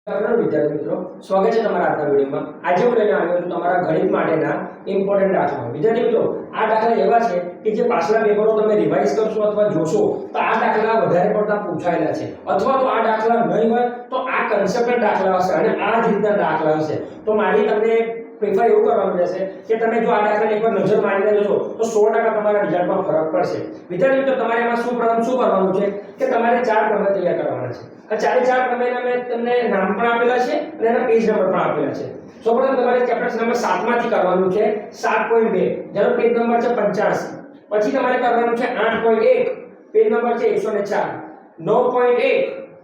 વિદ્યાર્થી મિત્રો, સ્વાગત છે તમારા આજના વિડીયોમાં। આજે હું લઈને આવ્યો છું તમારા ગણિત માટેના ઇમ્પોર્ટન્ટ દાખલા। વિદ્યાર્થી મિત્રો, આ દાખલા એવા છે કે જે પાછલા પેપરો તમે રિવાઇઝ કરશો અથવા જોશો તો આ દાખલા વધારે પડતા પૂછાયેલા છે, અથવા તો આ દાખલા નહીં હોય તો આ કન્સેપ્ટ દાખલા હશે અને આ જ રીતના દાખલા હશે। તો મારી તમને પ્રિફર એવું કરવાનું રહેશે કે તમે જો આ દાખલાને એકવાર નજર મારીને જોશો તો 100% તમારા રિઝલ્ટમાં ફરક પડશે। વિદ્યાર્થી મિત્રો, તમારે એમાં શું કરવાનું છે કે તમારે 4 પ્રમેય તૈયાર કરવાના છે। આ ચારે 4 પ્રમેયના મેં તમને નામ પણ આપેલા છે અને એના પેજ નંબર પણ આપેલા છે। સૌપ્રથમ તમારે ચેપ્ટર નંબર 7 માંથી કરવાનું છે 7.2, જેનો પેજ નંબર છે 85। પછી તમારે કરવાનું છે 8.1, પેજ નંબર છે 104, 9.1,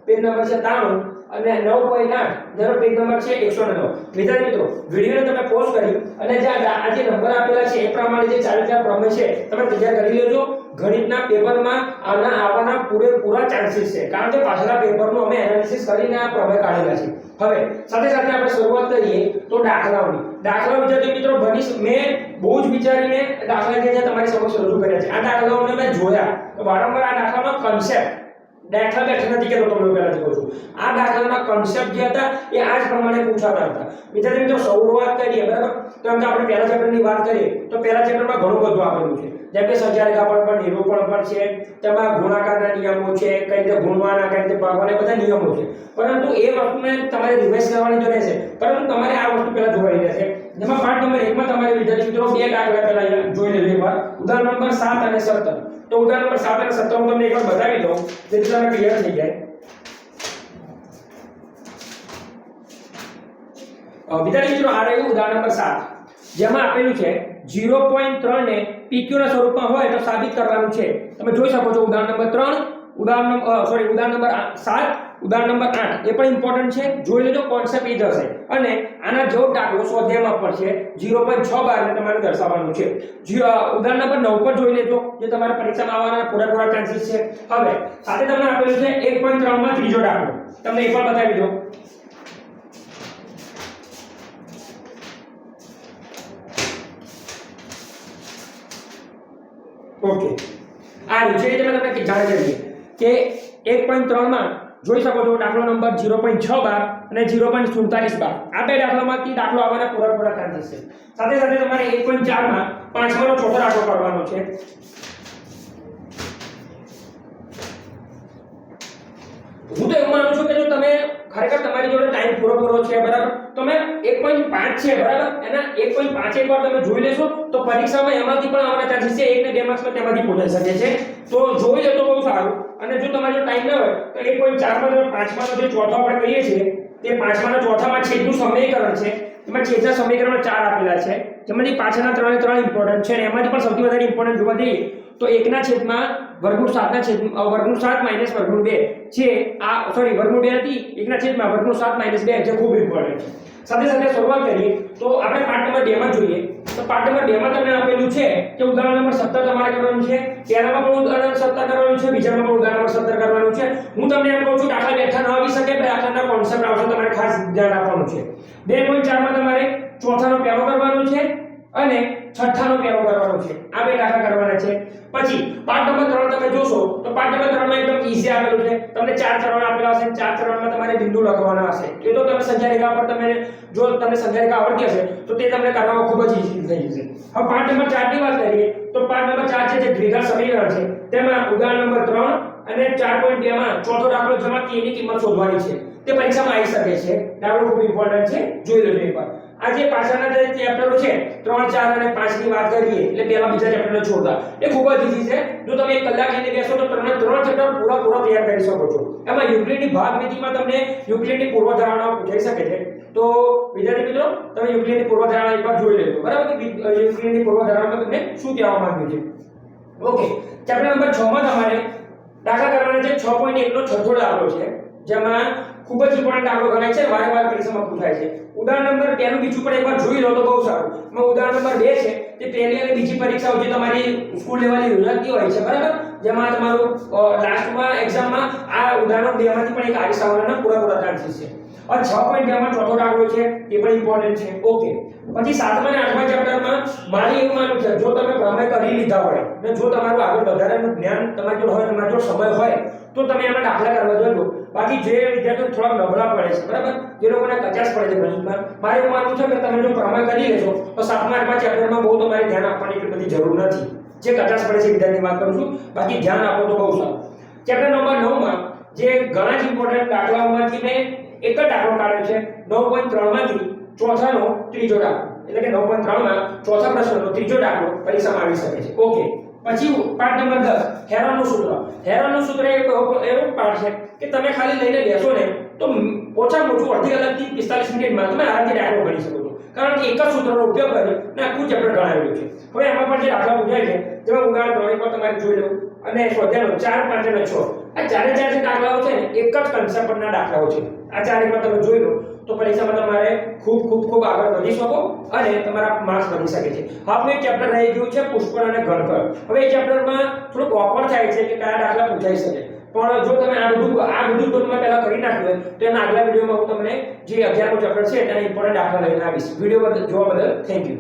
પેજ નંબર છે 93 અને 9.8, જેનો પેજ નંબર છે 109। વિદ્યાર્થી મિત્રો, વિડિયોને તમે પોઝ કરી અને જે આ જે નંબર આપેલા છે એ પ્રમાણે જે 4 પ્રમેય છે તમે તૈયાર કરી લેજો। ગણિતના પેપરમાં આના આવવાના પૂરેપૂરા ચાન્સીસ છે, કારણ કે પાછલા પેપરનું અમે એનાલિસિસ કરીને આ પ્રમેય કાઢેલા છે। હવે સાથે સાથે આપણે શરૂઆત કરીએ તો દાખલાઓની। વિદ્યાર્થી મિત્રો, મેં બહુ જ વિચારીને દાખલા જે તમારી સમક્ષ રજૂ કર્યા છે। આ દાખલાઓને મેં જોયા તો વારંવાર આ દાખલાનો કન્સેપ્ટ દાખલા બેઠા નથી કે તમને પહેલાથી કહું છું, આ દાખલાના કન્સેપ્ટ જે હતા એ આ જ પ્રમાણે પૂછાતા હતા। વિદ્યાર્થી મિત્રો, શરૂઆત કરીએ બરાબર, તો એમ કે આપણે પહેલા ચેપ્ટરની વાત કરીએ તો પહેલા ચેપ્ટરમાં ઘણું બધું આપેલું છે, જેમ કે સંખ્યા પણ નિરૂપણ પણ છે, તેમાં ગુણાકારના નિયમો છે, કઈ રીતે ગુણવાના, કઈ રીતે ભાગવાના, બધા નિયમો છે। પરંતુ એ વસ્તુને તમારે રિવાઇઝ કરવાની તો રહેશે, પરંતુ તમારે આ વસ્તુ પહેલા જોવાની રહેશે। જેમાં પાઠ નંબર 1 માં તમારે વિદ્યાર્થી મિત્રો બે દાખલા પહેલા જોઈ લેજો એકવાર, ઉદાહરણ નંબર 7 અને 17। તો ઉદાહરણ નંબર 7 અને 17 હું તમને એકવાર બતાવી દઉં જેથી તમને ક્લિયર થઈ જાય। વિદ્યાર્થી મિત્રો, આ રહ્યું ઉદાહરણ નંબર 7, જેમાં આપેલું છે 0.3 ને PQ ના સ્વરૂપમાં હોય તો સાબિત કરવાનું છે। તમે જોઈ શકો છો ઉદાહરણ નંબર 3, ઉદાહરણ નંબર 7, ઉદાહરણ નંબર 8 એ પણ ઇમ્પોર્ટન્ટ છે, જોઈ લેજો, કોન્સેપ્ટ એ જ હશે। અને આના જેવો દાખલો સ્વાધ્યાયમાં પણ છે 0.612 ને તમારે દર્શાવવાનું છે। ઉદાહરણ નંબર 9 પર જોઈ લેજો, જે તમારા પરીક્ષામાં આવવાના પૂરેપૂરા ચાન્સીસ છે। હવે સાથે તમને આપેલું છે 1.3 માં ત્રીજો દાખલો, તમને એ પણ બતાવી દો। ઓકે, આ રીતે તમે જાણી શકીએ કે 1.3 માં જોઈ શકો છો દાખલો નંબર 0.612 અને 0.4712, આ બે દાખલામાંથી દાખલો આવવાના પૂરેપૂરા ચાન્સીસ છે। સાથે સાથે તમારે 1.4 માં પાંચમાનો ચોથો દાખલો કરવાનો છે। હું તો એવું માનું છું કે જો તમે ખરેખર તમારી જોડે ટાઈમ પૂરો છે બરાબર, તો મેં 1.5 છે બરાબર, એના 1.5 એકવાર તમે જોઈ લેશો તો પરીક્ષામાં એમાંથી પણ આવવાના ચાન્સીસ છે, 1 ને 2 માર્ક્સમાં તેમાંથી પૂછાઈ શકે છે। તો જોઈ લો તો બહુ સારું। અને જો તમારે ટાઈમ ન હોય તો 1.4 માં તમે પાંચમાનો જે ચોથો આપણે કહીએ છીએ તે પાંચમાના ચોથામાં છેદનું સમીકરણ છે, એમાં છેદના સમીકરણમાં 4 આપેલા છે, જેમાંથી પાછળના 3 ઇમ્પોર્ટન્ટ છે અને એમાંથી પણ સૌથી વધારે ઇમ્પોર્ટન્ટ જોવા જઈએ તો 1 ના છેદમાં વર્ગમૂળ 7 ના છેદમાં વર્ગમૂળ 7 માઈનસ વર્ગમૂળ 2 છે, આ સોરી વર્ગમૂળ 2 નથી, 1 ના છેદમાં વર્ગમૂળ 7 માઈનસ 2 જે ખૂબ ઇમ્પોર્ટન્ટ છે। સાથે સાથે શરૂઆત કરીએ તો આપણે પાઠ નંબર 2 માં જોઈએ તો પાઠ નંબર 2 માં તમને આપેલું છે કે ઉદાહરણ નંબર 17 તમારે કરવાનું છે, પહેલામાં પણ ઉદાહરણ 17 કરવાનું છે, બીજામાં પણ ઉદાહરણ નંબર 17 કરવાનું છે। હું તમને એમ કહું છું દાખલા બેઠા ન આવી શકે, દાખલાના કોન્સેપ્ટ આવશે, તમારે ખાસ ધ્યાન આપવાનું છે। 2.4 માં તમારે ચોથાનો પહેલો કરવાનો છે અને છઠ્ઠાનો પહેલો કરવાનો છે, આ બે દાખલા કરવાના છે। પછી પાઠ નંબર 3 તમે જોશો તો પાઠ નંબર 3 માં એકદમ ઈઝી આપેલું છે, તમને 4 ચરણ આપેલા હશે, 4 ચરણમાં તમારે બિંદુ લખવાના હશે। એ તો તમે સંખ્યા રેખા પર તમે જો તમને સંખ્યા રેખા આવડતી હશે તો તે તમને કરવામાં ખૂબ જ ઈઝી થઈ જશે। હવે પાઠ નંબર 4 ની વાત કરીએ તો પાઠ નંબર 4 છે જે દ્વિઘાત સમીકરણ છે, તેમાં ઉદાહરણ નંબર 3 અને 4.2 માં ચોથો દાખલો જેમાં k ની કિંમત શોધવાની છે, તે પરીક્ષામાં આવી શકે છે। દાખલો ખૂબ ઇમ્પોર્ટન્ટ છે, જોઈ લેજો એકવાર। આ જે પાછળના જે ચેપ્ટરો છે 3, 4 અને 5 ની વાત કરીએ એટલે પહેલા બીજા ચેપ્ટરને છોડતા એ ખૂબ જ ઈઝી છે। જો તમે 1 કલાક લઈને બેસો તો ત્રણ ચેપ્ટર પૂરા તૈયાર કરી શકો છો। એમાં યુક્લિડની ભાગમિતિમાં તમને યુક્લિડની પૂર્વધારણાઓ પૂછાઈ શકે છે, તો વિદ્યાર્થી મિત્રો તમે યુક્લિડની પૂર્વધારણા એકવાર જોઈ લેજો બરાબર, કે યુક્લિડની પૂર્વધારણામાં તમને શું કહેવા માંગ્યું છે। ઓકે, ચેપ્ટર નંબર 6 માં તમારે દાખલા કરવાના છે 6.1 નો છઠ્ઠો દાખલો છે, જેમાં ખૂબ જ ઇમ્પોર્ટન્ટ દાખલો ગણાય છે, વારંવાર પરીક્ષામાં પૂછાય છે। ઉદાહરણ નંબર 2 નું બીજું પણ એકવાર જોઈ લો તો બહુ સારું। એમાં ઉદાહરણ નંબર 2 છે તે પહેલી અને બીજી પરીક્ષાઓ જે તમારી સ્કૂલ લેવલે યોજાતી હોય છે બરાબર, જેમાં તમારું લાસ્ટમાં એક્ઝામમાં આ ઉદાહરણ 2 માંથી પણ એક આવી આવવાના પૂરા ચાન્સીસ છે। અને 6.2 માં ચોથો દાખલો છે એ પણ ઇમ્પોર્ટન્ટ છે. ઓકે, પછી 7મા અને 8મા ચેપ્ટરમાં મારી એવું માનવું છે જો તમે પ્રમેય કરી લીધા હોય ને જો તમારું આગળ વધારાનું જ્ઞાન તમારી જોડે હોય, તમારી જોડે સમય હોય તો તમે એમાં દાખલા કરવા જજો. બાકી જે વિદ્યાર્થીઓ થોડા નબળા પડે છે બરાબર, જે લોકોને કચાશ પડે છે ગણિતમાં, મારે એવું માનવું છે કે તમે જો પ્રમેય કરી લેશો તો 7મા 8મા ચેપ્ટરમાં બહુ તમારે ધ્યાન આપવાની એટલી બધી જરૂર નથી. જે કચાશ પડે છે વિદ્યાર્થીની વાત કરું છું, બાકી ધ્યાન આપો તો બહુ સારું. ચેપ્ટર નંબર 9 માં જે ઘણા જ ઇમ્પોર્ટન્ટ દાખલાઓમાંથી મેં એક જ દાખલો કાઢ્યો છે 9.3 માંથી ચોથાનો ત્રીજો દાખલો, એટલે કે 9.3 માં ચોથા પ્રશ્નનો ત્રીજો દાખલો પરીક્ષામાં આવી શકે છે. ઓકે, પછી પાઠ નંબર 10 હેરોનનું સૂત્ર. હેરોનનું સૂત્ર એવો પાઠ છે કે તમે ખાલી લઈને બેસો ને તો ઓછામાં ઓછું અડધી કલાકથી 45 મિનિટમાં તમે આરામથી દાખલો ગણી શકો છો, કારણ કે એક જ સૂત્રનો ઉપયોગ કરીને આખું ચેપ્ટર ગણાવેલું છે. હવે એમાં પણ જે દાખલા પૂછાય છે જેમાં ઉદાહરણ 3 એકવાર તમારે જોઈ લો, અને સ્વાધ્યાયનો 4, 5 અને 6 આ ચારે ચાર જે દાખલાઓ છે ને એક જ કન્સેપ્ટ પરના દાખલાઓ છે. આ ચાર એકવાર તમે જોઈ લો તો પરીક્ષામાં તમારે ખૂબ આગળ વધી શકો અને તમારા માર્ક્સ વધી શકે છે. હવે એક ચેપ્ટર રહી ગયું છે પુષ્કળ અને ઘનફળ. હવે એ ચેપ્ટરમાં થોડુંક ઓકવર્ડ થાય છે કે કયા દાખલા પૂછાઈ શકે, પણ જો તમે આ બધું તમે પહેલા કરી નાખ્યું હોય તો એના આગલા વિડિયોમાં હું તમને જે 11મું ચેપ્ટર છે તેના ઇમ્પોર્ટન્ટ દાખલા લઈને આવીશ. વિડિયો જોવા બદલ થેન્ક યુ.